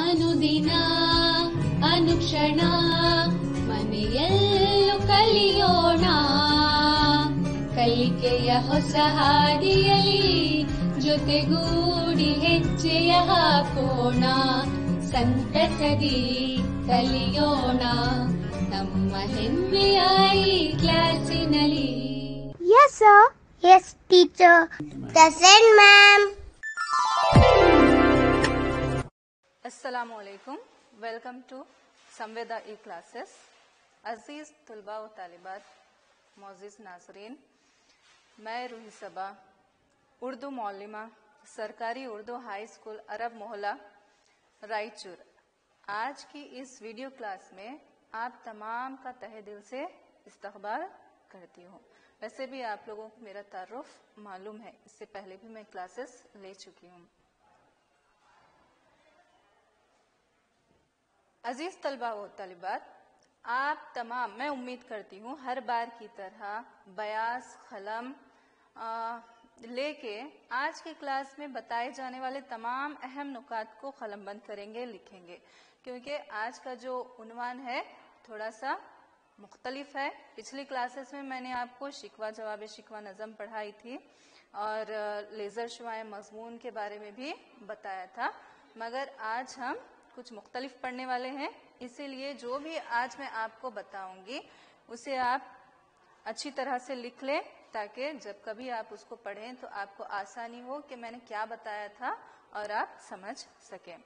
ಅನುದಿನ ಅನುಕ್ಷಣ ಮನೆಯಲ್ಲೂ ಕಲಿಯೋಣ, ಕಲಿಕೆಯ ಹೊಸ ಹಾದಿಯಲ್ಲಿ ಜೊತೆಗೂಡಿ ಹೆಜ್ಜೆಯ ಹಾಕೋಣ, ಸಂತಸದಿ ಕಲಿಯೋಣ ನಮ್ಮ ಹೆಮ್ಮೆಯ ಈ ಕ್ಲಾಸಿನಲ್ಲಿ. Yes, sir. Yes, teacher. Present, ma'am. अस्सलामु अलैकुम. Welcome to Samveda e classes. अजीज तलबा व तालिबात, मोअज़्ज़िज़ नाज़रीन, मैं रूही सबा, उर्दू मौलिमा, सरकारी उर्दू हाई स्कूल अरब मोहल्ला रायचूर. आज की इस वीडियो क्लास में आप तमाम का तहे दिल से इस्तकबाल करती हूँ. वैसे भी आप लोगों को मेरा तारुफ मालूम है, इससे पहले भी मैं क्लासेस ले चुकी हूँ. अजीज तलबा व तालिबात, आप तमाम, मैं उम्मीद करती हूँ हर बार की तरह बयास कलम लेके आज की क्लास में बताए जाने वाले तमाम अहम नुकात को कलमबंद करेंगे, लिखेंगे, क्योंकि आज का जो उन्वान है थोड़ा सा मुख्तलिफ है. पिछली क्लासेस में मैंने आपको शिकवा जवाब शिकवा नज़म पढ़ाई थी और लेज़र शुआए मजमून के बारे में भी बताया था, मगर आज हम कुछ मुख्तलिफ पढ़ने वाले हैं. इसीलिए जो भी आज मैं आपको बताऊंगी उसे आप अच्छी तरह से लिख लें, ताकि जब कभी आप उसको पढ़ें तो आपको आसानी हो कि मैंने क्या बताया था और आप समझ सकें.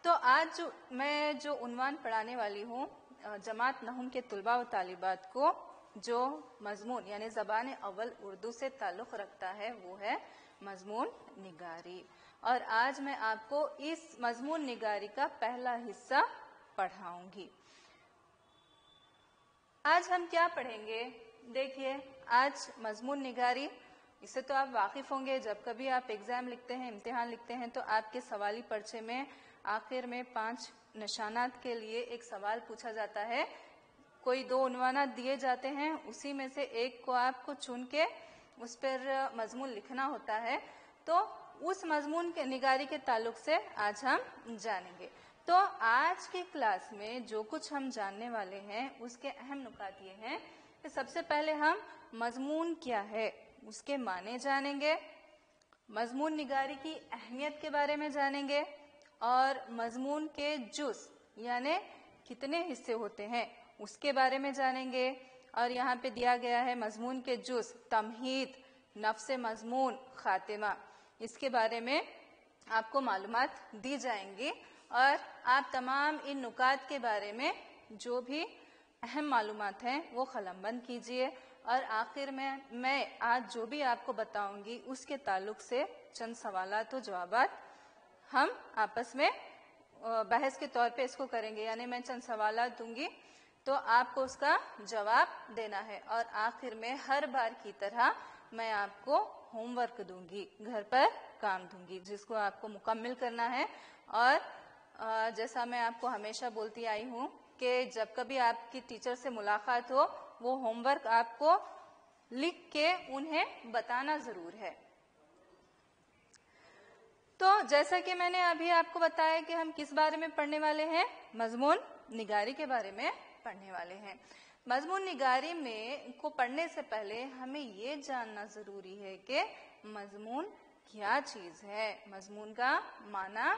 तो आज मैं जो उन्वान पढ़ाने वाली हूँ जमात नहुम के तुलबा व तालिबात को, जो मजमून यानी ज़बान अव्वल उर्दू से ताल्लुक़ रखता है, वो है मजमून निगारी. और आज मैं आपको इस मजमून निगारी का पहला हिस्सा पढ़ाऊंगी. आज हम क्या पढ़ेंगे? देखिए, आज मजमून निगारी, इससे तो आप वाकिफ होंगे. जब कभी आप एग्जाम लिखते हैं, इम्तिहान लिखते हैं, तो आपके सवाली पर्चे में आखिर में 5 निशानात के लिए एक सवाल पूछा जाता है. कोई 2 उन्वानात दिए जाते हैं, उसी में से एक को आपको चुन के उस पर मजमून लिखना होता है. तो उस मजमून के निगारी के ताल्लुक से आज हम जानेंगे. तो आज की क्लास में जो कुछ हम जानने वाले हैं उसके अहम नुकात ये हैं कि सबसे पहले हम मजमून क्या है उसके माने जानेंगे, मजमून निगारी की अहमियत के बारे में जानेंगे, और मजमून के जुज़ यानी कितने हिस्से होते हैं उसके बारे में जानेंगे. और यहाँ पे दिया गया है मजमून के जुज़, तमहीद, नफ्स मजमून, खातिमा, इसके बारे में आपको मालूमात दी जाएंगी. और आप तमाम इन नुकात के बारे में जो भी अहम मालूमात हैं वो कलमबंद कीजिए. और आखिर में मैं आज जो भी आपको बताऊंगी उसके ताल्लुक से चंद सवालात व जवाबात हम आपस में बहस के तौर पे इसको करेंगे. यानी मैं चंद सवालात दूंगी तो आपको उसका जवाब देना है. और आखिर में हर बार की तरह मैं आपको होमवर्क दूंगी, घर पर काम दूंगी, जिसको आपको मुकम्मल करना है. और जैसा मैं आपको हमेशा बोलती आई हूँ कि जब कभी आपकी टीचर से मुलाकात हो, वो होमवर्क आपको लिख के उन्हें बताना जरूर है. तो जैसा कि मैंने अभी आपको बताया कि हम किस बारे में पढ़ने वाले हैं, मजमून निगारी के बारे में पढ़ने वाले हैं. मजमून निगारी में को पढ़ने से पहले हमें ये जानना जरूरी है कि मजमून क्या चीज है, मजमून का माना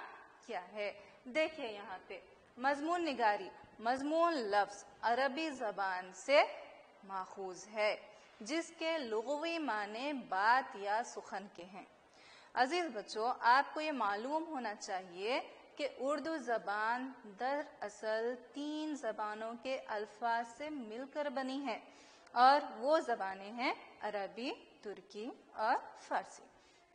क्या है. देखिए यहाँ पे मजमून निगारी, मजमून लफ्ज अरबी जबान से माखूज है, जिसके लुग़वी माने बात या सुखन के हैं. अजीज बच्चों, आपको ये मालूम होना चाहिए कि उर्दू जबान दरअसल 3 जबानों के अल्फाज से मिलकर बनी है, और वो जबानें हैं अरबी, तुर्की और फारसी.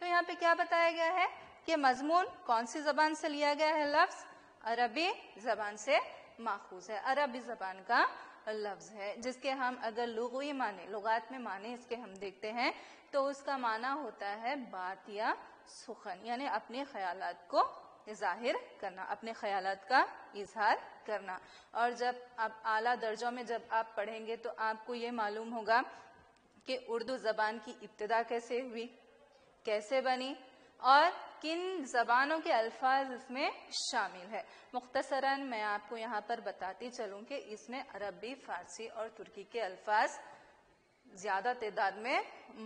तो यहाँ पे क्या बताया गया है कि मजमून कौन सी जबान से लिया गया है? लफ्ज अरबी जबान से माखूज है, अरबी जबान का लफ्ज है, जिसके हम अगर लुग़वी माने, लुगात में माने इसके हम देखते हैं तो उसका माना होता है बात या सुखन, यानी अपने ख्यालात को जाहिर करना, अपने ख्यालात का इजहार करना. और जब आप आला दर्जों में जब आप पढ़ेंगे तो आपको ये मालूम होगा कि उर्दू जबान की इब्तिदा कैसे हुई, कैसे बनी, اور کن زبانوں کے الفاظ اس میں شامل ہے. مختصراً میں آپ کو یہاں پر بتاتی چلوں کہ اس میں عربی، فارسی اور ترکی کے الفاظ زیادہ تعداد میں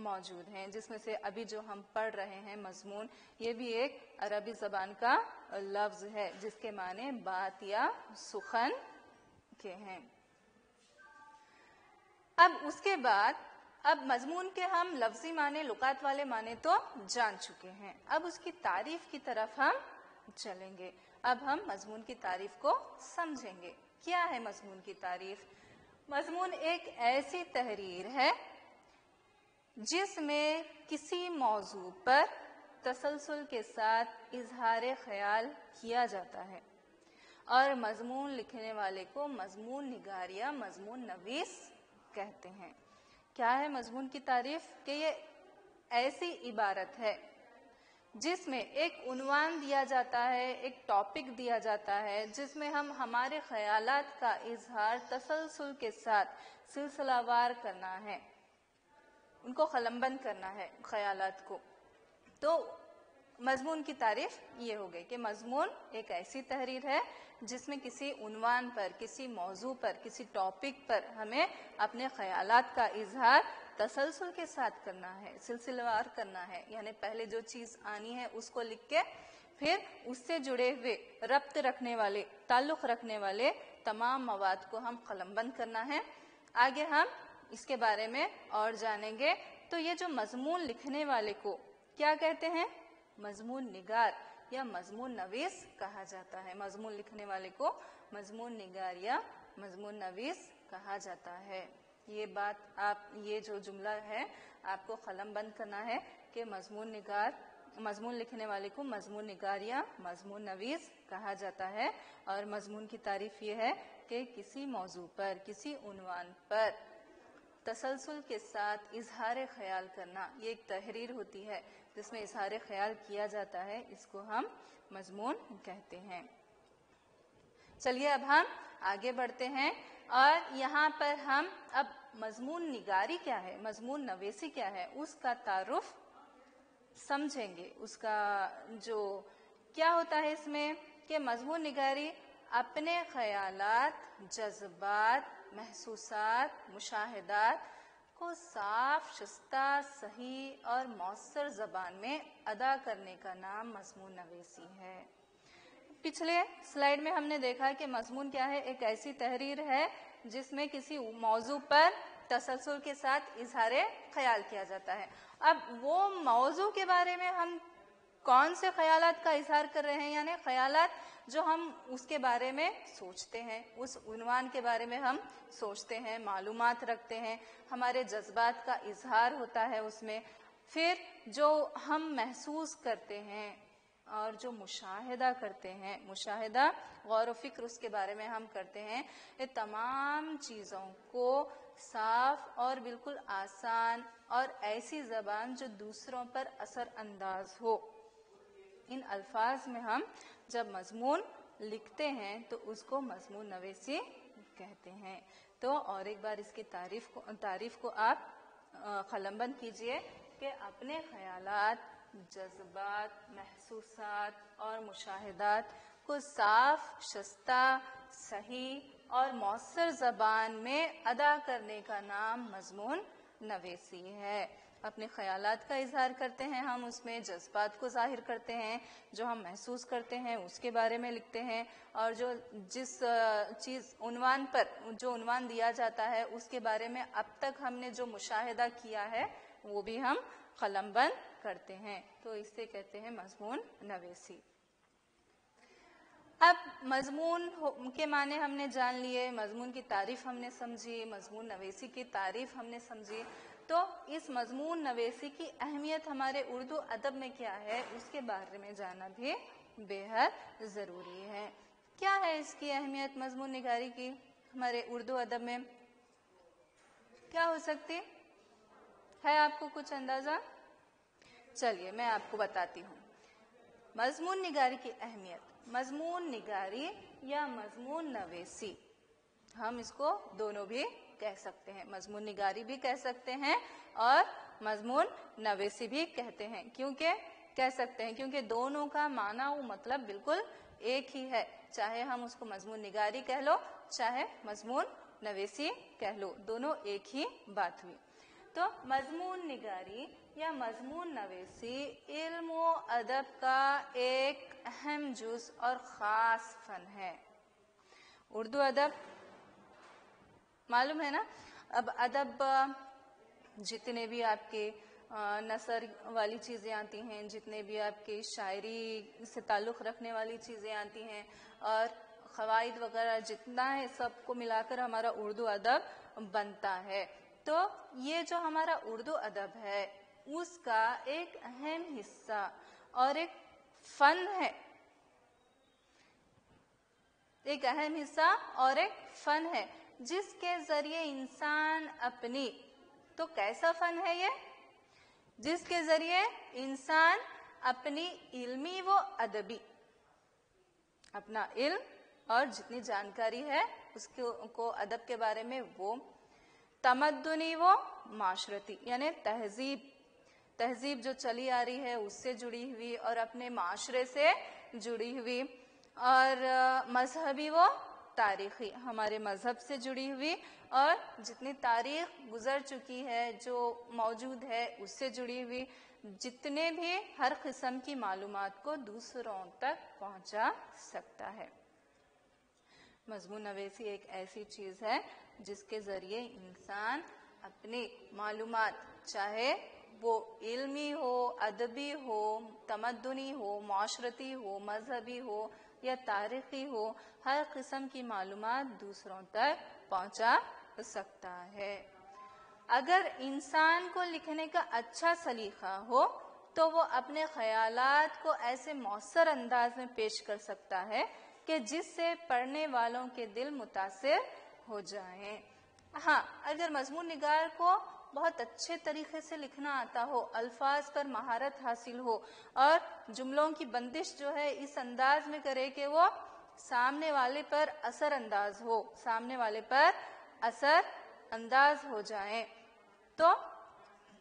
موجود ہیں، جس میں سے ابھی جو ہم پڑھ رہے ہیں مضمون، یہ بھی ایک عربی زبان کا لفظ ہے جس کے معنی بات یا سخن کے ہیں. اب اس کے بعد اب مضمون کے ہم لفظی معنی، لغات والے معنی تو جان چکے ہیں. اب اس کی تعریف کی طرف ہم چلیں گے. اب ہم مضمون کی تعریف کو سمجھیں گے. کیا ہے مضمون کی تعریف؟ مضمون ایک ایسی تحریر ہے جس میں کسی موضوع پر تسلسل کے ساتھ اظہار خیال کیا جاتا ہے اور مضمون لکھنے والے کو مضمون نگار یا مضمون نویس کہتے ہیں. کیا ہے مضمون کی تعریف؟ کہ یہ ایسی عبارت ہے جس میں ایک عنوان دیا جاتا ہے، ایک ٹاپک دیا جاتا ہے، جس میں ہم ہمارے خیالات کا اظہار تسلسل کے ساتھ سلسلہ وار کرنا ہے، ان کو قلمبند کرنا ہے خیالات کو. تو مضمون کی تعریف یہ ہو گئی کہ مضمون ایک ایسی تحریر ہے جس میں کسی عنوان پر، کسی موضوع پر، کسی ٹاپک پر ہمیں اپنے خیالات کا اظہار تسلسل کے ساتھ کرنا ہے، سلسلہ وار کرنا ہے. یعنی پہلے جو چیز آنی ہے اس کو لکھ کے پھر اس سے جڑے ہوئے، ربط رکھنے والے، تعلق رکھنے والے تمام مواد کو ہم قلمبند کرنا ہے. آگے ہم اس کے بارے میں اور جانیں گے. تو یہ جو مضمون لکھنے والے کو کیا کہتے ہیں؟ مضمون نگار یا مضمون نویس کہا جاتا ہے. مضمون لکھنے والے کو مضمون نگار یا مضمون نویس کہا جاتا ہے. یہ بات آپ، یہ جو جملہ ہے آپ کو قلم بند کرنا ہے کہ مضمون نگار، مضمون لکھنے والے کو مضمون نگار یا مضمون نویس کہا جاتا ہے. اور مضمون کی تعریف یہ ہے کہ کسی موضوع پر، کسی عنوان پر تسلسل کے ساتھ اظہار خیال کرنا، یہ ایک تحریر ہوتی ہے جس میں اظہار خیال کیا جاتا ہے، اس کو ہم مضمون کہتے ہیں. چلیے اب ہم آگے بڑھتے ہیں اور یہاں پر ہم اب مضمون نگاری کیا ہے، مضمون نویسی کیا ہے، اس کا تعارف سمجھیں گے. اس کا جو کیا ہوتا ہے اس میں کہ مضمون نگاری اپنے خیالات، جذبات، محسوسات، مشاہدات کو صاف، شستہ، صحیح اور مؤثر زبان میں ادا کرنے کا نام مضمون نویسی ہے. پچھلے سلائیڈ میں ہم نے دیکھا کہ مضمون کیا ہے، ایک ایسی تحریر ہے جس میں کسی موضوع پر تسلسل کے ساتھ اظہار خیال کیا جاتا ہے. اب وہ موضوع کے بارے میں ہم کون سے خیالات کا اظہار کر رہے ہیں، یعنی خیالات جو ہم اس کے بارے میں سوچتے ہیں، اس عنوان کے بارے میں ہم سوچتے ہیں، معلومات رکھتے ہیں، ہمارے جذبات کا اظہار ہوتا ہے اس میں. پھر جو ہم محسوس کرتے ہیں اور جو مشاہدہ کرتے ہیں، مشاہدہ غور و فکر اس کے بارے میں ہم کرتے ہیں، یہ تمام چیزوں کو صاف اور بالکل آسان اور ایسی زبان جو دوسروں پر اثر انداز ہو، ان الفاظ میں ہم جب مضمون لکھتے ہیں تو اس کو مضمون نویسی کہتے ہیں. تو اور ایک بار اس کی تعریف کو آپ قلم بند کیجئے کہ اپنے خیالات، جذبات، محسوسات اور مشاہدات کو صاف، شستہ، صحیح اور مؤثر زبان میں ادا کرنے کا نام مضمون نویسی ہے. اپنے خیالات کا اظہار کرتے ہیں ہم، اس میں جذبات کو ظاہر کرتے ہیں، جو ہم محسوس کرتے ہیں اس کے بارے میں لکھتے ہیں، اور جو جس چیز عنوان پر جو عنوان دیا جاتا ہے اس کے بارے میں اب تک ہم نے جو مشاہدہ کیا ہے وہ بھی ہم قلم بند کرتے ہیں. تو اس سے کہتے ہیں مضمون نویسی. اب مضمون کے معنی ہم نے جان لیے، مضمون کی تعریف ہم نے سمجھی، مضمون نویسی کی تعریف ہم نے سمجھی. تو اس مضمون نویسی کی اہمیت ہمارے اردو ادب میں کیا ہے اس کے بارے میں جاننا بھی بے حد ضروری ہے. کیا ہے اس کی اہمیت مضمون نگاری کی ہمارے اردو ادب میں؟ کیا ہو سکتی ہے؟ آپ کو کچھ اندازہ؟ چلیے میں آپ کو بتاتی ہوں. مضمون نگاری کی اہمیت، مضمون نگاری یا مضمون نویسی، ہم اس کو دونوں بھی کہہ سکتے ہیں، مضمون نگاری بھی کہہ سکتے ہیں اور مضمون نویسی بھی کہتے ہیں، کیونکہ कह सकते हैं, क्योंकि दोनों का माना वो मतलब बिल्कुल एक ही है, चाहे हम उसको मजमून निगारी कह लो चाहे मजमून नवेसी कह लो, दोनों एक ही बात हुई। तो मजमून निगारी या मजमून नवेसी इल्म व अदब का एक अहम जुज और खास फन है। उर्दू अदब मालूम है ना, अब अदब जितने भी आपके नसर वाली चीज़ें आती हैं, जितने भी आपके शायरी से ताल्लुक़ रखने वाली चीज़ें आती हैं और क़वाइद वगैरह जितना है, सबको मिलाकर हमारा उर्दू अदब बनता है। तो ये जो हमारा उर्दू अदब है उसका एक अहम हिस्सा और एक फ़न है, एक अहम हिस्सा और एक फ़न है जिसके ज़रिए इंसान अपनी, तो कैसा फ़न है ये, जिसके ज़रिए इंसान अपनी इल्मी व अदबी, अपना इल्म और जितनी जानकारी है उसको अदब के बारे में, वो तमद्दुनी व माशरती यानी तहजीब जो चली आ रही है उससे जुड़ी हुई और अपने माशरे से जुड़ी हुई, और मजहबी व तारीख़ी हमारे मज़हब से जुड़ी हुई और जितनी तारीख़ गुज़र चुकी है जो मौजूद है उससे जुड़ी हुई, जितने भी हर किस्म की मालूमात को दूसरों तक पहुंचा सकता है। मजमून नवेसी एक ऐसी चीज़ है जिसके ज़रिए इंसान अपनी मालूमात, चाहे वो इल्मी हो, अदबी हो, तमद्दुनी हो, माशरती हो, मजहबी हो या तारीख़ी हो, हर किस्म की मालूमात दूसरों तक पहुंचा सकता है। अगर इंसान को लिखने का अच्छा सलीका हो तो वो अपने ख़यालात को ऐसे मौसर अंदाज में पेश कर सकता है कि जिससे पढ़ने वालों के दिल मुतासिर हो जाएं। हाँ, अगर मजमून निगार को बहुत अच्छे तरीके से लिखना आता हो, अल्फाज पर महारत हासिल हो और जुमलों की बंदिश जो है इस अंदाज में करे कि वो सामने वाले पर असर अंदाज हो, सामने वाले पर असर अंदाज हो जाए, तो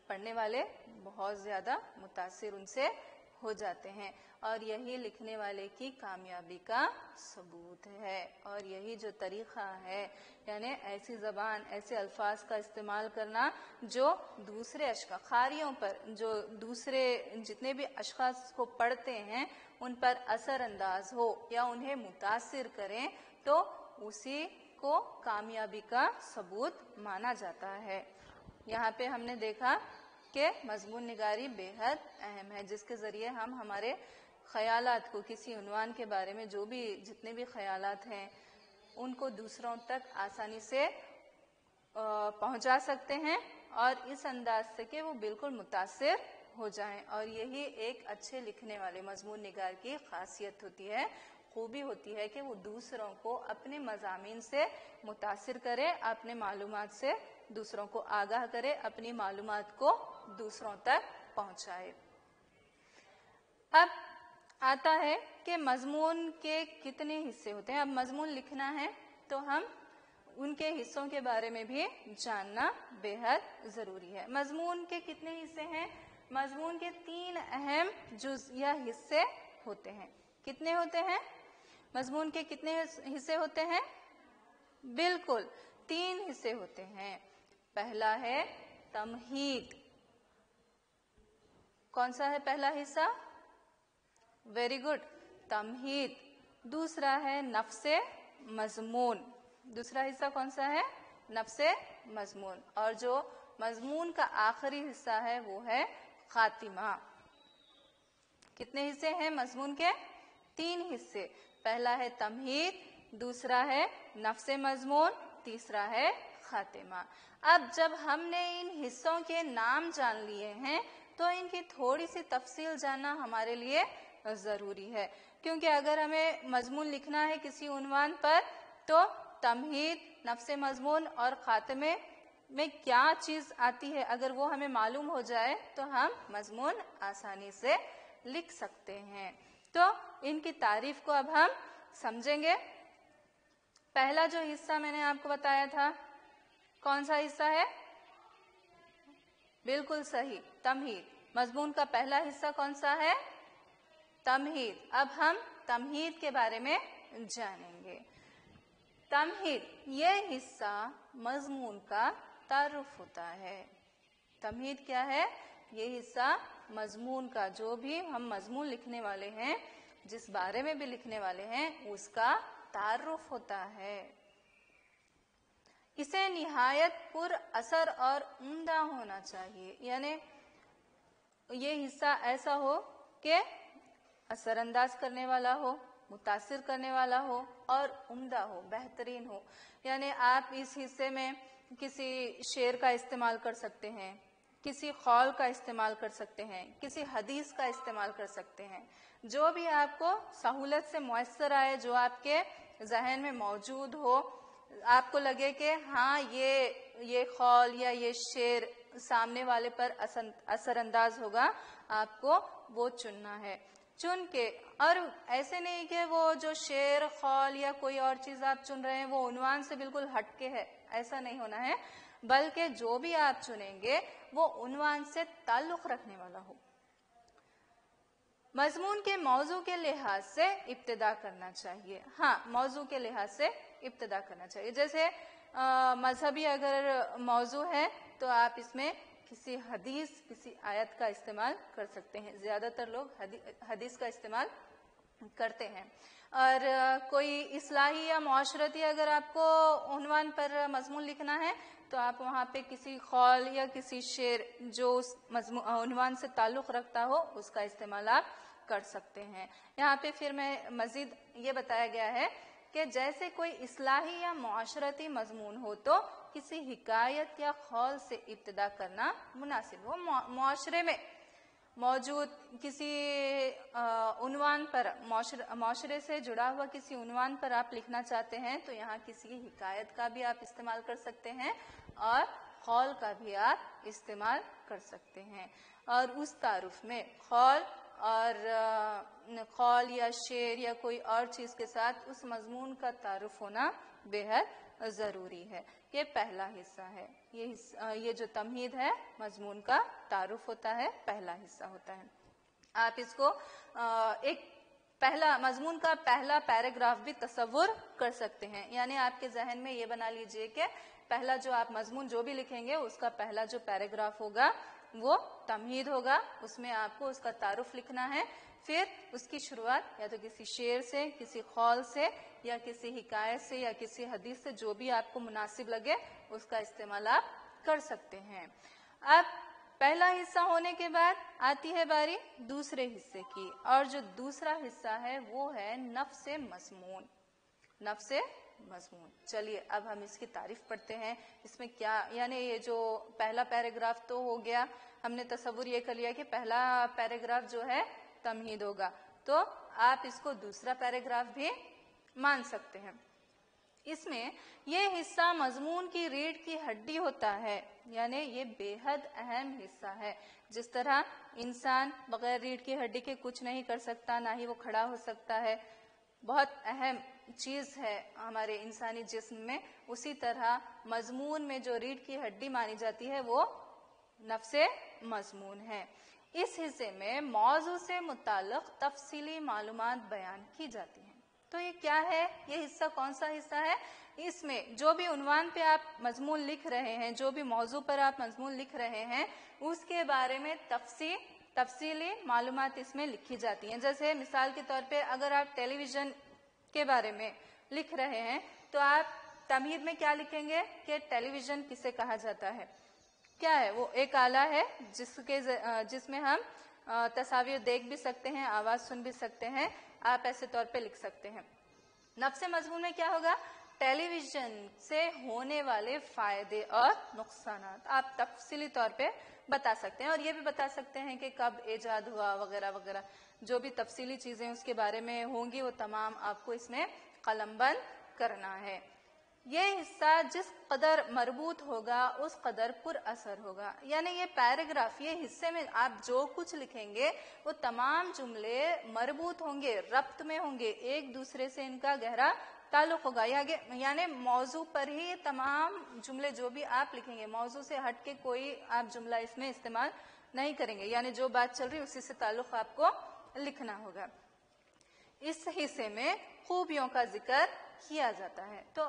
पढ़ने वाले बहुत ज़्यादा मुतासिर उनसे हो जाते हैं और यही लिखने वाले की कामयाबी का सबूत है। और यही जो तरीक़ा है, यानी ऐसी ज़बान, ऐसे अल्फाज का इस्तेमाल करना जो दूसरे क़ारियों पर, जो दूसरे जितने भी अशख़ास को पढ़ते हैं उन पर असर अंदाज हो या उन्हें मुतासिर करें, तो उसी को कामयाबी का सबूत माना जाता है। यहाँ पे हमने देखा कि मजमून निगारी बेहद अहम है, जिसके ज़रिए हम हमारे ख़यालात को, किसी उन्वान के बारे में जो भी जितने भी ख़यालात हैं उनको दूसरों तक आसानी से पहुंचा सकते हैं और इस अंदाज से कि वो बिल्कुल मुतासिर हो जाएं। और यही एक अच्छे लिखने वाले मजमून निगार की खासियत होती है, खूबी होती है कि वो दूसरों को अपने मज़ामीन से मुतासिर करे, अपने मालूमात से दूसरों को आगाह करे, अपनी मालूमात को दूसरों तक पहुंचाए। अब आता है कि मजमून के कितने हिस्से होते हैं। अब मजमून लिखना है तो हम उनके हिस्सों के बारे में भी जानना बेहद ज़रूरी है। मजमून के कितने हिस्से हैं? मजमून के 3 अहम जुज़ या हिस्से होते हैं। कितने होते हैं? मजमून के कितने हिस्से होते हैं? बिल्कुल 3 हिस्से होते हैं। पहला है तमहीद। कौन सा है पहला हिस्सा? वेरी गुड, तमहीद। दूसरा है नफ्से मजमून। दूसरा हिस्सा कौन सा है? नफ्से मजमून। और जो मजमून का आखिरी हिस्सा है वो है खातिमा। कितने हिस्से हैं मजमून के? 3 हिस्से। पहला है तमहीद, दूसरा है नफ्से मजमून, तीसरा है खातिमा। अब जब हमने इन हिस्सों के नाम जान लिए हैं तो इनकी थोड़ी सी तफसील जानना हमारे लिए ज़रूरी है, क्योंकि अगर हमें मजमून लिखना है किसी उन्वान पर तो तमहीद, नफ्से मजमून और खातिमे में क्या चीज़ आती है अगर वो हमें मालूम हो जाए तो हम मजमून आसानी से लिख सकते हैं। तो इनकी तारीफ को अब हम समझेंगे। पहला जो हिस्सा मैंने आपको बताया था, कौन सा हिस्सा है? बिल्कुल सही, तमहीद। मजमून का पहला हिस्सा कौन सा है? तमहीद। अब हम तमहीद के बारे में जानेंगे। तमहीद ये हिस्सा मजमून का तारुफ होता है। तमहीद क्या है? ये हिस्सा मजमून का, जो भी हम मजमून लिखने वाले हैं, जिस बारे में भी लिखने वाले हैं, उसका तारुफ होता है। इसे निहायत पुर असर और उम्दा होना चाहिए, यानी ये हिस्सा ऐसा हो कि असरअंदाज करने वाला हो, मुतासिर करने वाला हो और उम्दा हो, बेहतरीन हो। यानी आप इस हिस्से में किसी शेर का इस्तेमाल कर सकते हैं, किसी कौल का इस्तेमाल कर सकते हैं, किसी हदीस का इस्तेमाल कर सकते हैं, जो भी आपको सहूलत से मुयस्सर आए, जो आपके जहन में मौजूद हो, आपको लगे कि हाँ ये कौल या ये शेर सामने वाले पर असरअंदाज होगा, आपको वो चुनना है। चुन के, और ऐसे नहीं कि वो जो शेर कौल या कोई और चीज आप चुन रहे हैं वो उन्वान से बिल्कुल हटके है, ऐसा नहीं होना है, बल्कि जो भी आप चुनेंगे वो उन्वान से ताल्लुक रखने वाला हो। मजमून के मौजू के लिहाज से इब्तिदा करना चाहिए। हाँ, मौजू के लिहाज से इब्तिदा करना चाहिए। जैसे मजहबी अगर मौजू है तो आप इसमें किसी हदीस, किसी आयत का इस्तेमाल कर सकते हैं। ज्यादातर लोग हदीस का इस्तेमाल करते हैं। और कोई इस्लाही या मुआशरती अगर आपको उन्वान पर मजमून लिखना है तो आप वहाँ पे किसी कौल या किसी शेर जो उस उन्वान से ताल्लुक रखता हो उसका इस्तेमाल आप कर सकते हैं। यहाँ पे फिर मैं मजीद ये बताया गया है कि जैसे कोई इस्लाही या मुआशरती मजमून हो तो किसी हिकायत या कौल से इब्तिदा करना मुनासिब हो। मुआशरे में मौजूद किसी उन्वान पर, मुआशरे से जुड़ा हुआ किसी उन्वान पर आप लिखना चाहते हैं तो यहाँ किसी हिकायत का भी आप इस्तेमाल कर सकते हैं और कौल का भी आप इस्तेमाल कर सकते हैं। और उस तारुफ में कौल या शेर या कोई और चीज के साथ उस मजमून का तारुफ होना बेहद जरूरी है। ये पहला हिस्सा है। ये जो तमहीद है मजमून का तारुफ होता है, पहला हिस्सा होता है। आप इसको एक पहला मजमून का पहला पैराग्राफ भी तसव्वुर कर सकते हैं। यानी आपके जहन में ये बना लीजिए कि पहला जो आप मजमून जो भी लिखेंगे उसका पहला जो पैराग्राफ होगा वो तमहीद होगा, उसमें आपको उसका तारुफ लिखना है। फिर उसकी शुरुआत या तो किसी शेर से, किसी कौल से या किसी हिकायत से या किसी हदीस से, जो भी आपको मुनासिब लगे उसका इस्तेमाल आप कर सकते हैं। अब पहला हिस्सा होने के बाद आती है बारी दूसरे हिस्से की, और जो दूसरा हिस्सा है वो है नफ्से मजमून। नफ्से मजमून, चलिए अब हम इसकी तारीफ पढ़ते हैं। इसमें क्या, यानी ये जो पहला पैराग्राफ तो हो गया, हमने तसव्वुर ये कर लिया कि पहला पैराग्राफ जो है तमहीद होगा, तो आप इसको दूसरा पैराग्राफ भी मान सकते हैं। इसमें ये हिस्सा मजमून की रीढ़ की हड्डी होता है, यानी ये बेहद अहम हिस्सा है। जिस तरह इंसान बगैर रीढ़ की हड्डी के कुछ नहीं कर सकता, ना ही वो खड़ा हो सकता है, बहुत अहम चीज है हमारे इंसानी जिस्म में, उसी तरह मजमून में जो रीढ़ की हड्डी मानी जाती है वो नफ्से मजमून है। इस हिस्से में मौजू से मुताल्लिक तफसीली मालूमात बयान की जाती हैं। तो ये क्या है, ये हिस्सा कौन सा हिस्सा है? इसमें जो भी उन्वान पे आप मजमून लिख रहे हैं, जो भी मौजू पर आप मजमून लिख रहे हैं, उसके बारे में तफसीली मालूमात इसमें लिखी जाती हैं। जैसे मिसाल के तौर पे अगर आप टेलीविजन के बारे में लिख रहे हैं तो आप तमहीद में क्या लिखेंगे कि टेलीविजन किसे कहा जाता है। क्या है वो? एक आला है जिसमें हम तस्वीर देख भी सकते हैं, आवाज सुन भी सकते हैं, आप ऐसे तौर पे लिख सकते हैं। नफ्से मजमून में क्या होगा? टेलीविजन से होने वाले फायदे और नुकसानात आप तफसीली तौर पे बता सकते हैं, और ये भी बता सकते हैं कि कब इजाद हुआ वगैरह वगैरह, जो भी तफसीली चीजें उसके बारे में होंगी वो तमाम आपको इसमें कलमबंद करना है। ये हिस्सा जिस कदर मरबूत होगा उस कदर पुर असर होगा। यानी ये पैराग्राफ, ये हिस्से में आप जो कुछ लिखेंगे वो तमाम जुमले मरबूत होंगे, रब्त में होंगे, एक दूसरे से इनका गहरा ताल्लुक होगा। यानी मौजू पर ही तमाम जुमले जो भी आप लिखेंगे, मौजू से हट के कोई आप जुमला इसमें इस्तेमाल नहीं करेंगे, यानी जो बात चल रही है उसी से ताल्लुक आपको लिखना होगा। इस हिस्से में खूबियों का जिक्र किया जाता है। तो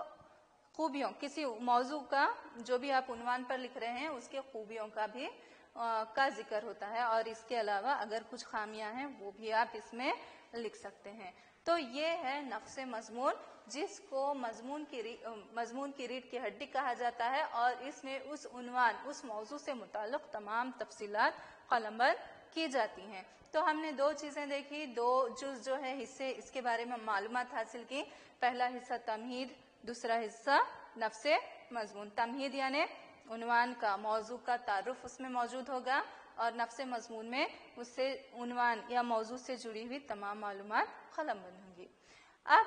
खूबियों, किसी मौजू का जो भी आप उन्वान पर लिख रहे हैं उसके खूबियों का भी का जिक्र होता है, और इसके अलावा अगर कुछ खामियां हैं वो भी आप इसमें लिख सकते हैं। तो ये है नफ्से मजमून, जिसको मजमून की रीढ़ की हड्डी कहा जाता है, और इसमें उस उन्वान, उस मौजू से मुताल्लिक तमाम तफसीलात कलमबंद की जाती हैं। तो हमने दो चीजें देखी, दो जुज़ जो है हिस्से, इसके बारे में मालूमात हासिल की। पहला हिस्सा तमहीद, दूसरा हिस्सा नफ्से मजमून। तमहीद यानी उन्वान का, मौजू का तारुफ उसमें मौजूद होगा, और नफ्से मजमून में उससे उन्वान या मौजू से जुड़ी हुई तमाम मालूमात कलमबंद होंगी। अब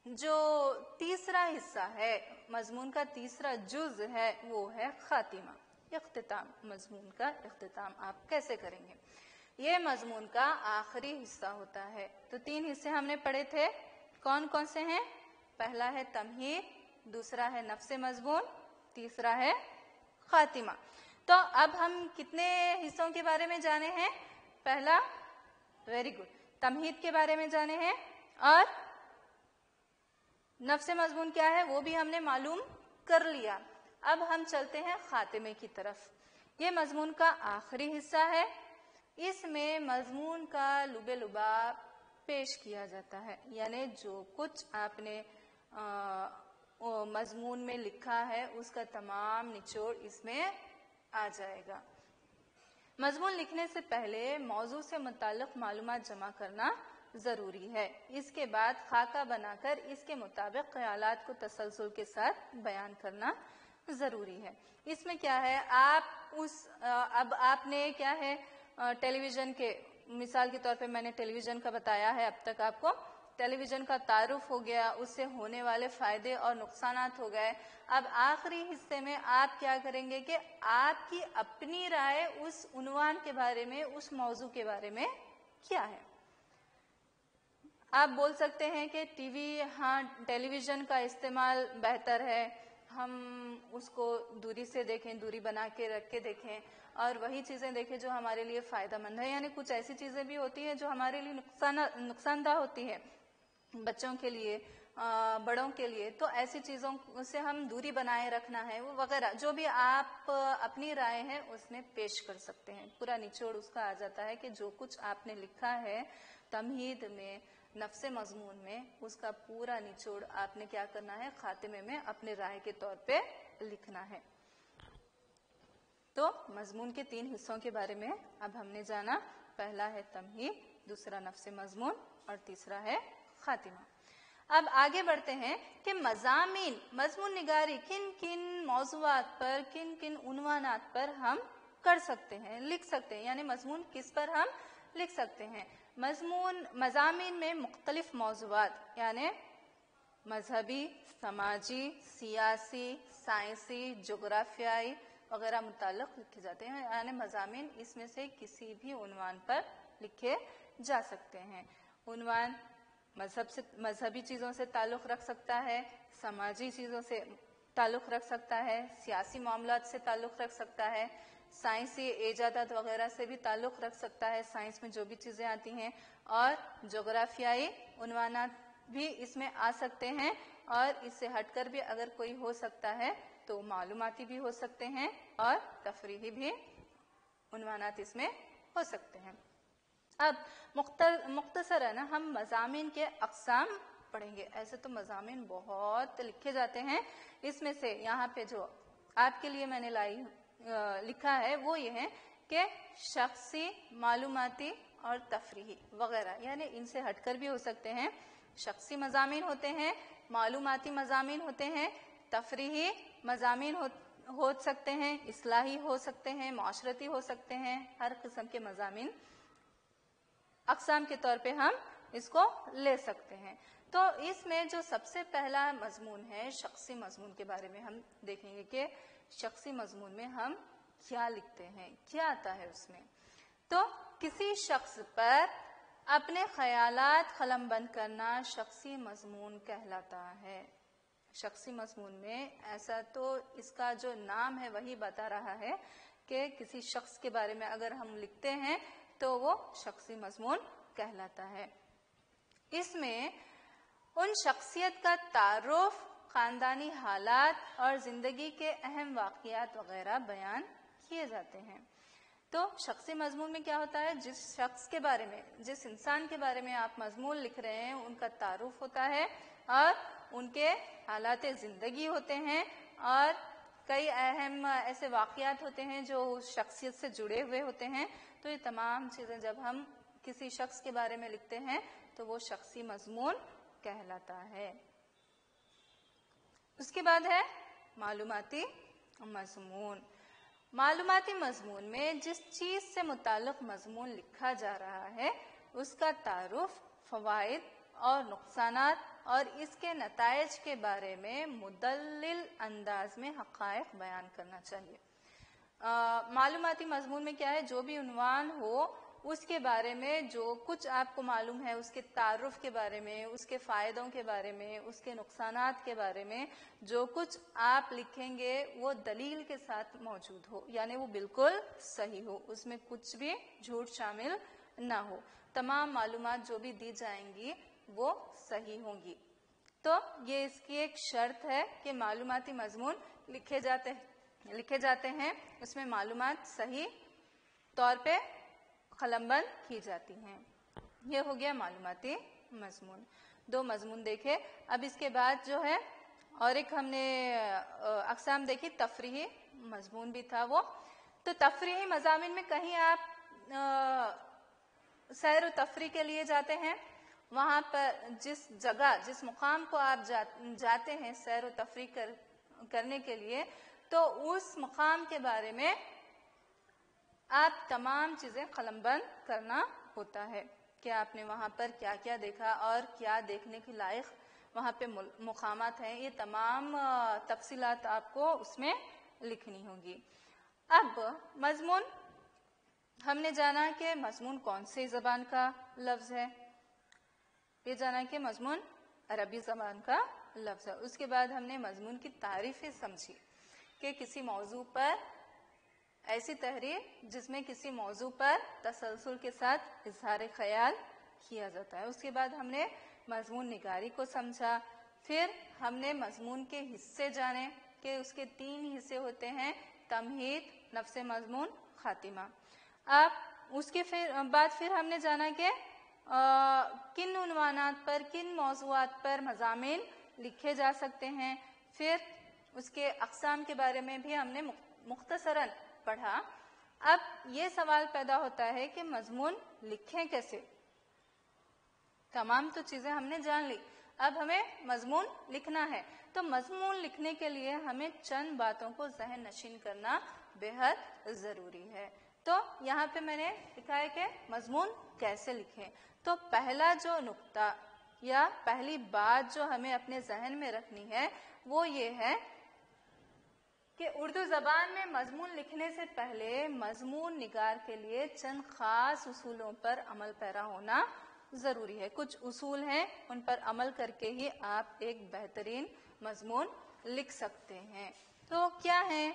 जो तीसरा हिस्सा है, मजमून का तीसरा जुज़ है, वो है खातिमा, इख्तिताम। मजमून का इख्तिताम आप कैसे करेंगे? ये मजमून का आखिरी हिस्सा होता है। तो 3 हिस्से हमने पढ़े थे, कौन कौन से हैं? पहला है तमहीद, दूसरा है नफ्से मजमून, तीसरा है खातिमा। तो अब हम कितने हिस्सों के बारे में जाने हैं? पहला, वेरी गुड, तमहीद के बारे में जाने हैं, और नफ्से मजमून क्या है वो भी हमने मालूम कर लिया। अब हम चलते हैं खातिमे की तरफ। ये मजमून का आखिरी हिस्सा है। इसमें मजमून का लुबे लुबाब पेश किया जाता है, यानी जो कुछ आपने मजमून में लिखा है उसका तमाम निचोड़ इसमें आ जाएगा। मजमून लिखने से पहले मौजू से मुताल्लिक मालूमात जमा करना जरूरी है। इसके बाद खाका बनाकर इसके मुताबिक ख्यालात को तसलसल के साथ बयान करना जरूरी है। इसमें क्या है, आप अब आपने क्या है, टेलीविजन के, मिसाल के तौर पे मैंने टेलीविजन का बताया है, अब तक आपको टेलीविजन का तारुफ हो गया, उससे होने वाले फायदे और नुकसानात हो गए। अब आखिरी हिस्से में आप क्या करेंगे कि आपकी अपनी राय उस उन्वान के बारे में, उस मौजू के बारे में क्या है। आप बोल सकते हैं कि टीवी, हाँ टेलीविजन का इस्तेमाल बेहतर है, हम उसको दूरी से देखें, दूरी बना के रख के देखें, और वही चीजें देखें जो हमारे लिए फायदेमंद है। यानी कुछ ऐसी चीजें भी होती हैं जो हमारे लिए नुकसानदाह होती है, बच्चों के लिए, बड़ों के लिए। तो ऐसी चीजों से हम दूरी बनाए रखना है, वो वगैरह जो भी आप अपनी राय है उसमें पेश कर सकते हैं। पूरा निचोड़ उसका आ जाता है कि जो कुछ आपने लिखा है तमहीद में, नफ्से मजमून में, उसका पूरा निचोड़ आपने क्या करना है, खातिमे में अपने राय के तौर पे लिखना है। तो मजमून के 3 हिस्सों के बारे में अब हमने जाना। पहला है तमहीद, दूसरा नफ्से मजमून, और तीसरा है खातिमा। अब आगे बढ़ते हैं कि मजामीन, मजमून निगारी किन किन मौजुआत पर, किन किन उन्वानात पर हम कर सकते हैं, लिख सकते हैं, यानी मजमून किस पर हम लिख सकते हैं। मजामीन में मुख्तलिफ मौजुआत, यानी मजहबी, समाजी, सियासी, साइंसी, जोग्राफियाई वगैरह मुताल्लिक लिखे जाते हैं। यानी मजामीन इसमें से किसी भी उन्वान पर लिखे जा सकते हैं। उन्वान मजहबी चीजों से ताल्लुक रख सकता है, समाजी चीजों से ताल्लुक रख सकता है, सियासी मामलात से ताल्लुक रख सकता है, साइंसी इजादात वगैरह से भी ताल्लुक रख सकता है, साइंस में जो भी चीजें आती हैं, और जोग्राफियाई उन्वानात भी इसमें आ सकते हैं। और इससे हटकर भी अगर कोई हो सकता है तो मालूमाती भी हो सकते हैं, और तफरीही भी उन्वानात इसमें हो सकते हैं। अब मुख्तसरन हम मजामीन के अक़साम पढ़ेंगे। ऐसे तो मजामीन बहुत लिखे जाते हैं, इसमें से यहाँ पे जो आपके लिए मैंने लिखा है वो ये है कि शख्सी, मालूमाती और तफरीही वगैरह, यानी इनसे हटकर भी हो सकते हैं। शख्सी मजामीन होते हैं, मालूमाती मजामीन होते हैं, तफरीही मजामीन हो सकते हैं, इस्लाही हो सकते हैं, माशरती हो सकते हैं। हर किस्म के मजामीन अक़साम के तौर पे हम इसको ले सकते हैं। तो इसमें जो सबसे पहला मजमून है, शख्सी मजमून के बारे में हम देखेंगे कि शख्सी मजमून में हम क्या लिखते हैं, क्या आता है उसमें। तो किसी शख्स पर अपने ख्यालात कलमबंद करना शख्सी मजमून कहलाता है। शख्सी मजमून में ऐसा, तो इसका जो नाम है वही बता रहा है کہ کسی شخص کے بارے میں اگر ہم لکھتے ہیں تو وہ شخصی مضمون کہلاتا ہے. اس میں ان شخصیت کا تعارف، خاندانی حالات اور زندگی کے اہم واقعات وغیرہ بیان کیے جاتے ہیں. تو شخصی مضمون میں کیا ہوتا ہے؟ جس شخص کے بارے میں، جس انسان کے بارے میں آپ مضمون لکھ رہے ہیں ان کا تعارف ہوتا ہے اور ان کے حالات زندگی ہوتے ہیں اور کئی اہم ایسے واقعات ہوتے ہیں جو اس شخصیت سے جڑے ہوئے ہوتے ہیں. تو یہ تمام چیزیں جب ہم کسی شخص کے بارے میں لکھتے ہیں تو وہ شخصی مضمون کہلاتا ہے. اس کے بعد ہے معلوماتی مضمون. معلوماتی مضمون میں جس چیز سے متعلق مضمون لکھا جا رہا ہے اس کا تعارف، فوائد اور نقصانات اور اس کے نتائج کے بارے میں مدلل انداز میں حقائق بیان کرنا چاہیے. معلوماتی مضمون میں کیا ہے؟ جو بھی عنوان ہو اس کے بارے میں جو کچھ آپ کو معلوم ہے، اس کے تعارف کے بارے میں، اس کے فائدوں کے بارے میں، اس کے نقصانات کے بارے میں جو کچھ آپ لکھیں گے وہ دلیل کے ساتھ موجود ہو، یعنی وہ بالکل صحیح ہو، اس میں کچھ بھی جھوٹ شامل نہ ہو. تمام معلومات جو بھی دی جائیں گی وہ صحیح ہوں گی. تو یہ اس کی ایک شرط ہے کہ معلوماتی مضمون لکھے جاتے ہیں اس میں معلومات صحیح طور پہ قلم بند کی جاتی ہیں. یہ ہو گیا معلوماتی مضمون. 2 مضمون دیکھے. اب اس کے بعد جو ہے اور ایک ہم نے اقسام دیکھی، تفریحی مضمون بھی تھا وہ. تو تفریحی مضامین میں کہیں آپ سیر و تفریح کے لیے جاتے ہیں، وہاں پر جس جگہ، جس مقام کو آپ جاتے ہیں سیر و تفریح کرنے کے لیے، تو اس مقام کے بارے میں آپ تمام چیزیں قلم بند کرنا ہوتا ہے کہ آپ نے وہاں پر کیا کیا دیکھا اور کیا دیکھنے کے لائق وہاں پہ مقامات ہیں. یہ تمام تفصیلات آپ کو اس میں لکھنی ہوگی. اب مضمون ہم نے جانا کہ مضمون کون سی زبان کا لفظ ہے، یہ جانا کہ مضمون عربی زبان کا لفظ ہے. اس کے بعد ہم نے مضمون کی تعریفیں سمجھی کہ کسی موضوع پر ایسی تحریر جس میں کسی موضوع پر تسلسل کے ساتھ اظہار خیال کیا جاتا ہے. اس کے بعد ہم نے مضمون نگاری کو سمجھا. پھر ہم نے مضمون کے حصے جانے کہ اس کے 3 حصے ہوتے ہیں: تمہید، نفس مضمون، خاتمہ. اب اس کے بعد پھر ہم نے جانا کہ کن عنوانات پر، کن موضوعات پر مضامین لکھے جا سکتے ہیں. پھر اس کے اقسام کے بارے میں بھی ہم نے مختصراً پڑھا. اب یہ سوال پیدا ہوتا ہے کہ مضمون لکھیں کیسے؟ تمام تو چیزیں ہم نے جان لی، اب ہمیں مضمون لکھنا ہے. تو مضمون لکھنے کے لیے ہمیں چند باتوں کو ذہن نشین کرنا بے حد ضروری ہے. تو یہاں پہ میں نے لکھا ہے کہ مضمون کیسے لکھیں. تو پہلا جو نقطہ یا پہلی بات جو ہمیں اپنے ذہن میں رکھنی ہے وہ یہ ہے کہ اردو زبان میں مضمون لکھنے سے پہلے مضمون نگار کے لیے چند خاص اصولوں پر عمل پیرا ہونا ضروری ہے. کچھ اصول ہیں، ان پر عمل کر کے ہی آپ ایک بہترین مضمون لکھ سکتے ہیں. تو کیا ہے؟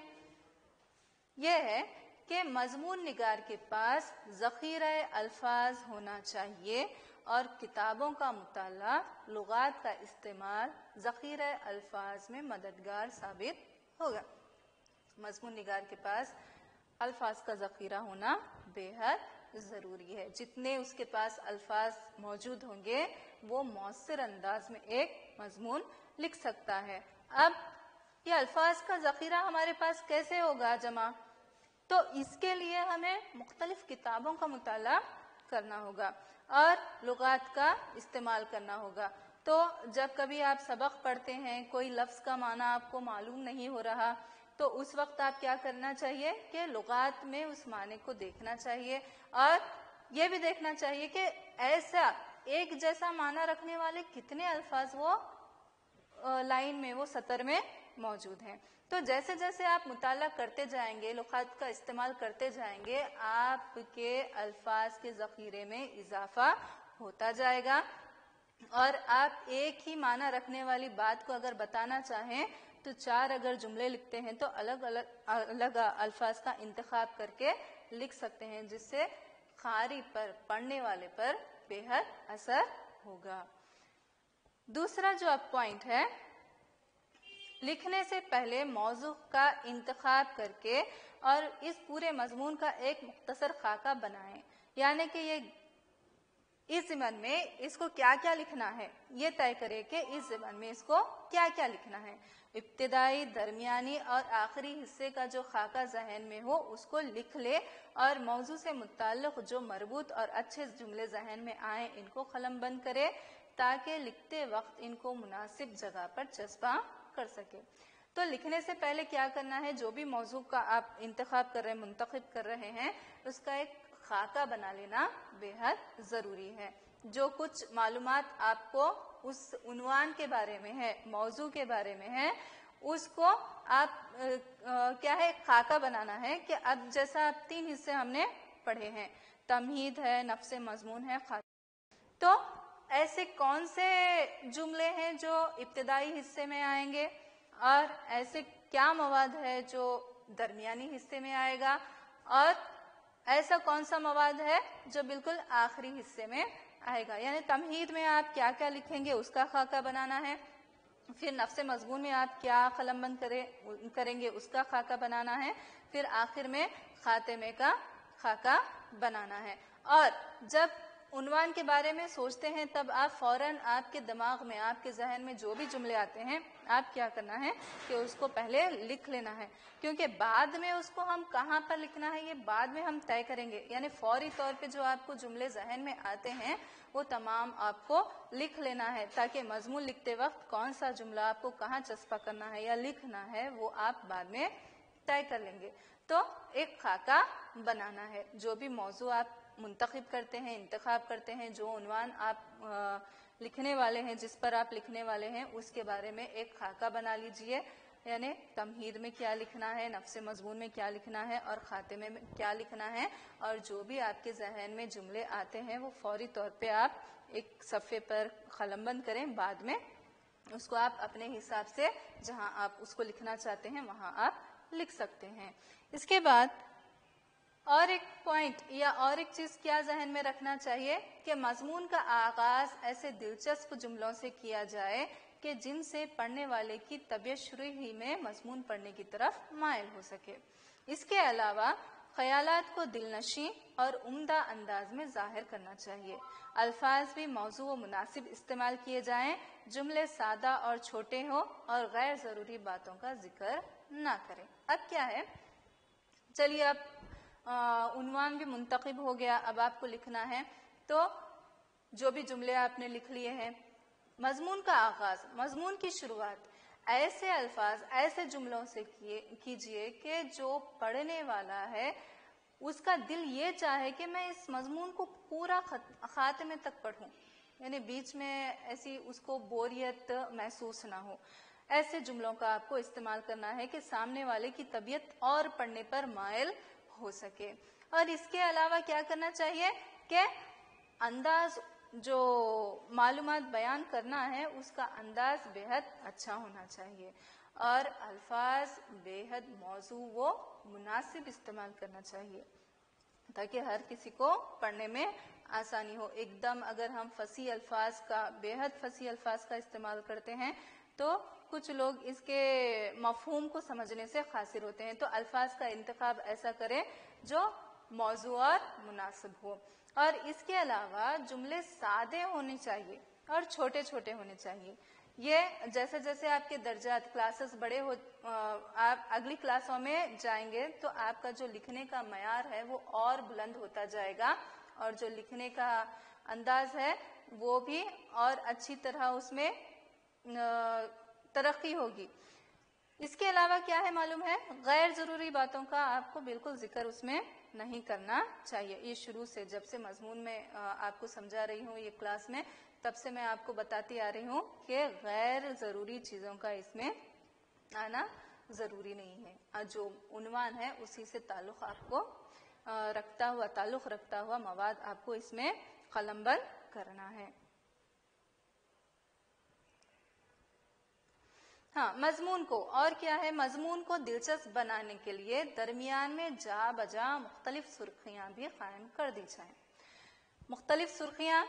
یہ ہے کہ مضمون نگار کے پاس ذخیرہ الفاظ ہونا چاہیے اور کتابوں کا مطالعہ، لغات کا استعمال ذخیرہ الفاظ میں مددگار ثابت ہوگا. مضمون نگار کے پاس الفاظ کا ذخیرہ ہونا بے حد ضروری ہے. جتنے اس کے پاس الفاظ موجود ہوں گے وہ مؤثر انداز میں ایک مضمون لکھ سکتا ہے. اب یہ الفاظ کا ذخیرہ ہمارے پاس کیسے ہوگا جمع؟ تو اس کے لیے ہمیں مختلف کتابوں کا مطالعہ کرنا ہوگا اور لغات کا استعمال کرنا ہوگا. تو جب کبھی آپ سبق پڑھتے ہیں، کوئی لفظ کا معنی آپ کو معلوم نہیں ہو رہا، تو اس وقت آپ کیا کرنا چاہیے کہ لغات میں اس معنی کو دیکھنا چاہیے اور یہ بھی دیکھنا چاہیے کہ ایسا ایک جیسا معنی رکھنے والے کتنے الفاظ وہ لائن میں، وہ سطر میں موجود ہیں. تو جیسے جیسے آپ مطالعہ کرتے جائیں گے، لغات کا استعمال کرتے جائیں گے، آپ کے الفاظ کے ذخیرے میں اضافہ ہوتا جائے گا اور آپ ایک ہی معنی رکھنے والی بات کو اگر بتانا چاہیں تو 4 اگر جملے لکھتے ہیں تو الگ الگ الفاظ کا انتخاب کر کے لکھ سکتے ہیں، جس سے قاری پر، پڑھنے والے پر بے حد اثر ہوگا۔ دوسرا جو اب پوائنٹ ہے، لکھنے سے پہلے موضوع کا انتخاب کر کے اور اس پورے مضمون کا ایک مختصر خاکہ بنائیں، یعنی کہ یہ اس ضمن میں اس کو کیا کیا لکھنا ہے یہ طے کرے کہ اس ضمن میں اس کو کیا کیا لکھنا ہے۔ ابتدائی، درمیانی اور آخری حصے کا جو خاکہ ذہن میں ہو اس کو لکھ لے، اور موضوع سے متعلق جو مربوط اور اچھے جملے ذہن میں آئیں ان کو قلم بند کرے، تاکہ لکھتے وقت ان کو مناسب جگہ پر چسپاں کر سکے۔ تو لکھنے سے پہلے کیا کرنا ہے، جو بھی موضوع کا آپ انتخاب کر رہے ہیں، منتخب کر رہے ہیں، اس کا ایک خاکہ بنا لینا بے حد ضروری ہے۔ جو کچھ معلومات آپ کو اس عنوان کے بارے میں ہے، موضوع کے بارے میں ہے، اس کو آپ کیا ہے خاکہ بنانا ہے کہ اب جیسا 3 حصے ہم نے پڑھے ہیں، تمہید ہے، نفس مضمون ہے، خاکہ، تو ایسے کون سے جملے ہیں جو ابتدائی حصے میں آئیں گے اور ایسے کیا مواد ہے جو درمیانی حصے میں آئے گا، اور ایسا کون سا مواد ہے جو بالکل آخری حصے میں آئے گا۔ یعنی تمہید میں آپ کیا کیا لکھیں گے اس کا خاکہ بنانا ہے، پھر نفس مضمون میں آپ کیا قلم بند کریں گے اس کا خاکہ بنانا ہے، پھر آخر میں خاتمے کا خاکہ بنانا ہے۔ اور جب عنوان کے بارے میں سوچتے ہیں تب آپ فوراً آپ کے دماغ میں، آپ کے ذہن میں جو بھی جملے آتے ہیں، آپ کیا کرنا ہے کہ اس کو پہلے لکھ لینا ہے، کیونکہ بعد میں اس کو ہم کہاں پر لکھنا ہے یہ بعد میں ہم طے کریں گے۔ یعنی فوری طور پہ جو آپ کو جملے ذہن میں آتے ہیں وہ تمام آپ کو لکھ لینا ہے، تاکہ مضمون لکھتے وقت کون سا جملہ آپ کو کہاں چسپاں کرنا ہے یا لکھنا ہے وہ آپ بعد میں طے کر لیں گے۔ تو ایک خاکہ بنانا ہے، جو بھی موضوع آپ منتخب کرتے ہیں، انتخاب کرتے ہیں، جو عنوان آپ لکھنے والے ہیں، جس پر آپ لکھنے والے ہیں، اس کے بارے میں ایک خاکہ بنا لیجئے۔ یعنی تمہید میں کیا لکھنا ہے، نفس مضمون میں کیا لکھنا ہے اور خاتمے میں کیا لکھنا ہے، اور جو بھی آپ کے ذہن میں جملے آتے ہیں وہ فوری طور پہ آپ ایک صفحے پر قلم بند کریں، بعد میں اس کو آپ اپنے حساب سے جہاں آپ اس کو لکھنا چاہتے ہیں وہاں آپ لکھ سکتے ہیں۔ اس کے بعد اور ایک پوائنٹ یا اور ایک چیز کیا ذہن میں رکھنا چاہیے کہ مضمون کا آغاز ایسے دلچسپ جملوں سے کیا جائے کہ جن سے پڑھنے والے کی طبیعت شروع ہی میں مضمون پڑھنے کی طرف مائل ہو سکے۔ اس کے علاوہ خیالات کو دلنشیں اور عمدہ انداز میں ظاہر کرنا چاہیے۔ الفاظ بھی موضوع و مناسب استعمال کیے جائیں، جملے سادہ اور چھوٹے ہوں اور غیر ضروری باتوں کا ذکر نہ کریں۔ اب کیا ہے، چلیے اب عنوان بھی منتخب ہو گیا، اب آپ کو لکھنا ہے، تو جو بھی جملے آپ نے لکھ لیے ہیں، مضمون کا آغاز، مضمون کی شروعات ایسے الفاظ، ایسے جملوں سے کیجئے کہ جو پڑھنے والا ہے اس کا دل یہ چاہے کہ میں اس مضمون کو پورا خاتمے تک پڑھوں، یعنی بیچ میں ایسی اس کو بوریت محسوس نہ ہو۔ ایسے جملوں کا آپ کو استعمال کرنا ہے کہ سامنے والے کی طبیعت اور پڑھنے پر مائل ہو سکے۔ اور اس کے علاوہ کیا کرنا چاہیے کہ انداز، جو معلومات بیان کرنا ہے اس کا انداز بے حد اچھا ہونا چاہیے، اور الفاظ بے حد موزوں و مناسب استعمال کرنا چاہیے تاکہ ہر کسی کو پڑھنے میں آسانی ہو۔ ایک دم اگر ہم فصیح الفاظ کا، بے حد فصیح الفاظ کا استعمال کرتے ہیں تو کچھ لوگ اس کے مفہوم کو سمجھنے سے قاصر ہوتے ہیں۔ تو الفاظ کا انتخاب ایسا کریں جو موضوع اور مناسب ہو، اور اس کے علاوہ جملے سادے ہونے چاہیے اور چھوٹے چھوٹے ہونے چاہیے۔ یہ جیسے جیسے آپ کے درجات، کلاسز بڑے ہو، آپ اگلی کلاسوں میں جائیں گے تو آپ کا جو لکھنے کا معیار ہے وہ اور بلند ہوتا جائے گا، اور جو لکھنے کا انداز ہے وہ بھی اور اچھی طرح اس میں ترقی ہوگی۔ اس کے علاوہ کیا ہے معلوم ہے، غیر ضروری باتوں کا آپ کو بالکل ذکر اس میں نہیں کرنا چاہیے۔ یہ شروع سے جب سے مضمون میں آپ کو سمجھا رہی ہوں یہ کلاس میں، تب سے میں آپ کو بتاتی آ رہی ہوں کہ غیر ضروری چیزوں کا اس میں آنا ضروری نہیں ہے۔ جو عنوان ہے اسی سے تعلق آپ کو تعلق رکھتا ہوا مواد آپ کو اس میں قلم بند کرنا ہے۔ ہاں مضمون کو، اور کیا ہے، مضمون کو دلچسپ بنانے کے لیے درمیان میں جا بجا مختلف سرخیاں بھی قائم کر دی جائیں. مختلف سرخیاں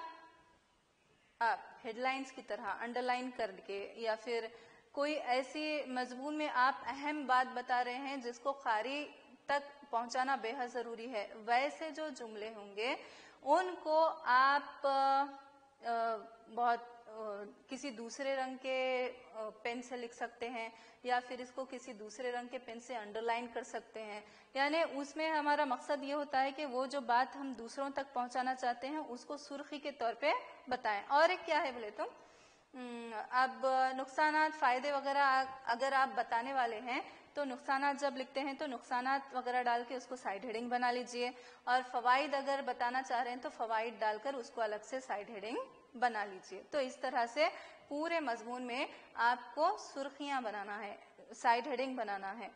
آپ ہیڈ لائنز کی طرح انڈر لائن کر کے، یا پھر کوئی ایسی مضمون میں آپ اہم بات بتا رہے ہیں جس کو قاری تک پہنچانا بے حد ضروری ہے، ویسے جو جملے ہوں گے ان کو آپ بہت کسی دوسرے رنگ کے پین سے لکھ سکتے ہیں، یا پھر اس کو کسی دوسرے رنگ کے پین سے انڈر لائن کر سکتے ہیں. یعنی اس میں ہمارا مقصد یہ ہوتا ہے کہ وہ جو بات ہم دوسروں تک پہنچانا چاہتے ہیں اس کو سرخی کے طور پہ بتائیں. اور ایک کیا ہے بولے تو اب نقصانات فائدے وغیرہ اگر آپ بتانے والے ہیں تو نقصانات جب لکھتے ہیں تو نقصانات وغیرہ ڈال کے اس کو سائڈ ہیڈنگ بنا لیجئے، اور فوائد اگر بتانا چاہ رہے ہیں تو فوائد ڈال کر اس کو الگ سے سائڈ ہیڈنگ بنا لیجئے. تو اس طرح سے پورے مضمون میں آپ کو سرخیاں بنانا ہے، سائڈ ہیڈنگ بنانا ہے.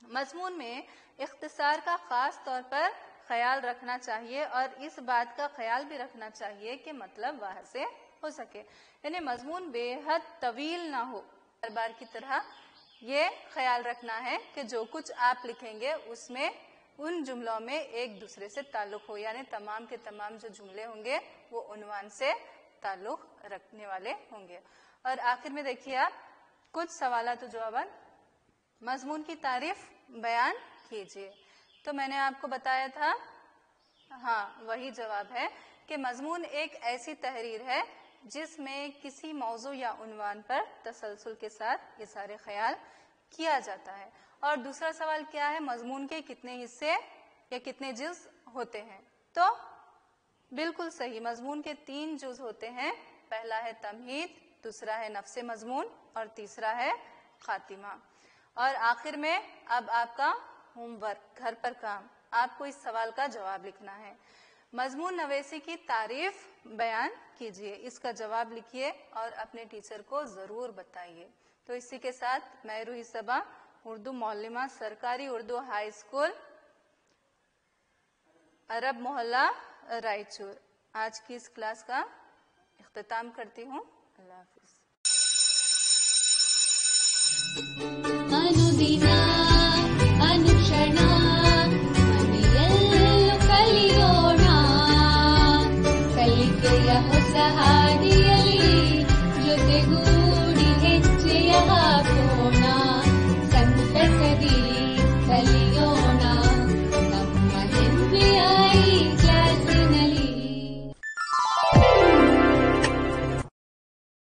مضمون میں اختصار کا خاص طور پر خیال رکھنا چاہیے، اور اس بات کا خیال بھی رکھنا چاہیے کہ مطلب واضح سے ہو سکے. یعنی مضمون بے حد طویل نہ ہو. ہر بار کی طرح یہ خیال رکھنا ہے کہ جو کچھ آپ لکھیں گے اس میں ان جملوں میں ایک دوسرے سے تعلق ہو، یعنی تمام کے تمام جو جملے ہوں گے وہ عنوان سے تعلق رکھنے والے ہوں گے. اور آخر میں دیکھیے آپ کچھ سوالات و جوابات. مضمون کی تعریف بیان کیجیے. تو میں نے آپ کو بتایا تھا، ہاں وہی جواب ہے کہ مضمون ایک ایسی تحریر ہے جس میں کسی موضوع یا عنوان پر تسلسل کے ساتھ اظہار خیال کیا جاتا ہے. اور دوسرا سوال کیا ہے، مضمون کے کتنے حصے یا کتنے جز ہوتے ہیں؟ تو بالکل صحیح، مضمون کے 3 جز ہوتے ہیں. پہلا ہے تمہید، دوسرا ہے نفس مضمون، اور تیسرا ہے خاتمہ. اور آخر میں اب آپ کا ہوم ورک، گھر پر کام، آپ کو اس سوال کا جواب لکھنا ہے. مضمون نویسی کی تعریف بیان کیجیے، اس کا جواب لکھیے اور اپنے ٹیچر کو ضرور بتائیے. تو اسی کے ساتھ میں روحی صبا، اردو معلمہ، سرکاری اردو ہائی اسکول، عرب محلہ، رائچور، آج کی اس کلاس کا اختتام کرتی ہوں. اللہ حافظ.